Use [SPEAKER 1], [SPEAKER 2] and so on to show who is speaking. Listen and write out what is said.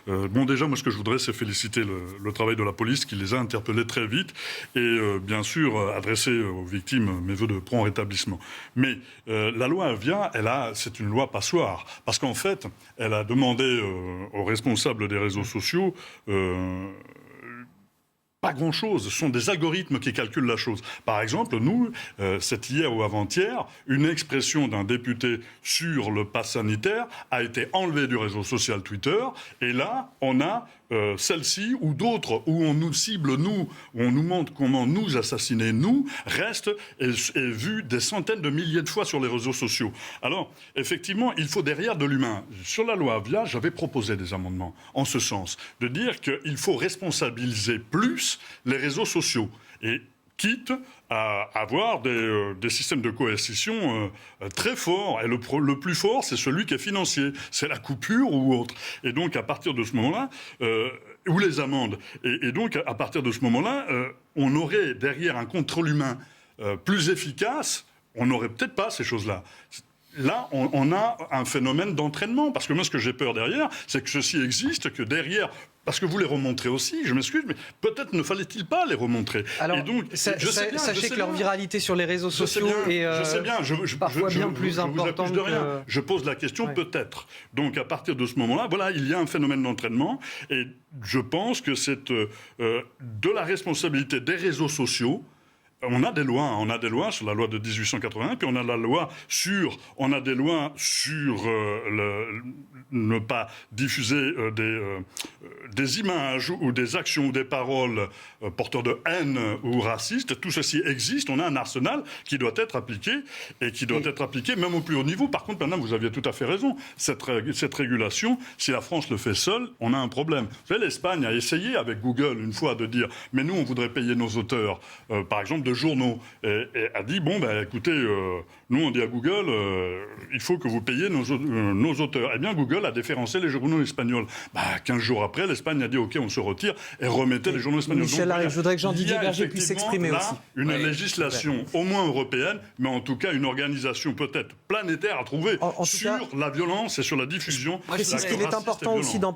[SPEAKER 1] Bon, déjà, moi, ce que je voudrais, c'est féliciter le travail de la police qui les a interpellés très vite et, bien sûr, adresser aux victimes mes vœux de prompt rétablissement. Mais la loi Avia, c'est une loi passoire, parce qu'en fait, elle a demandé aux responsables des réseaux sociaux pas grand-chose. Ce sont des algorithmes qui calculent la chose. Par exemple, nous, c'est hier ou avant-hier, une expression d'un député sur le pass sanitaire a été enlevée du réseau social Twitter. Et là, on a celle-ci ou d'autres où on nous cible, nous, où on nous montre comment nous assassiner, nous, reste et vu des centaines de milliers de fois sur les réseaux sociaux. Alors, effectivement, il faut derrière de l'humain. Sur la loi Avia, j'avais proposé des amendements en ce sens, de dire qu'il faut responsabiliser plus les réseaux sociaux, et quitte à avoir des systèmes de coercition très forts. Et le plus fort, c'est celui qui est financier. C'est la coupure ou autre. Et donc, à partir de ce moment-là, ou les amendes. Et donc, à partir de ce moment-là, on aurait derrière un contrôle humain plus efficace. On n'aurait peut-être pas ces choses-là. Là, on a un phénomène d'entraînement. Parce que moi, ce que j'ai peur derrière, c'est que ceci existe, que derrière... Parce que vous les remontrez aussi, je m'excuse, mais peut-être ne fallait-il pas les remontrer.
[SPEAKER 2] Alors,
[SPEAKER 1] et donc,
[SPEAKER 2] sachez que leur viralité sur les réseaux sociaux est parfois bien plus importante que...
[SPEAKER 1] Je pose la question,
[SPEAKER 2] ouais.
[SPEAKER 1] Peut-être. Donc, à partir de ce moment-là, voilà, il y a un phénomène d'entraînement. Et je pense que c'est de la responsabilité des réseaux sociaux. On a des lois sur la loi de 1881, puis on a des lois sur ne pas diffuser des images ou des actions ou des paroles porteurs de haine ou racistes. Tout ceci existe. On a un arsenal qui doit être appliqué et qui doit être appliqué même au plus haut niveau. Par contre, maintenant, vous aviez tout à fait raison. Cette régulation, si la France le fait seule, on a un problème. Vous savez, l'Espagne a essayé avec Google une fois de dire « mais nous, on voudrait payer nos auteurs, par exemple, de journaux ». Et a dit, écoutez, nous on dit à Google, il faut que vous payiez nos auteurs. Eh bien, Google a déférencé les journaux espagnols. 15 jours après, l'Espagne a dit, OK, on se retire et remettait les journaux espagnols.
[SPEAKER 2] Michel Larrey, je voudrais que Jean-Didier Berger puisse s'exprimer aussi.
[SPEAKER 1] Une législation, au moins européenne, mais en tout cas une organisation peut-être planétaire à trouver sur la violence et sur la diffusion.
[SPEAKER 2] Je précise qu'il est important aussi d'en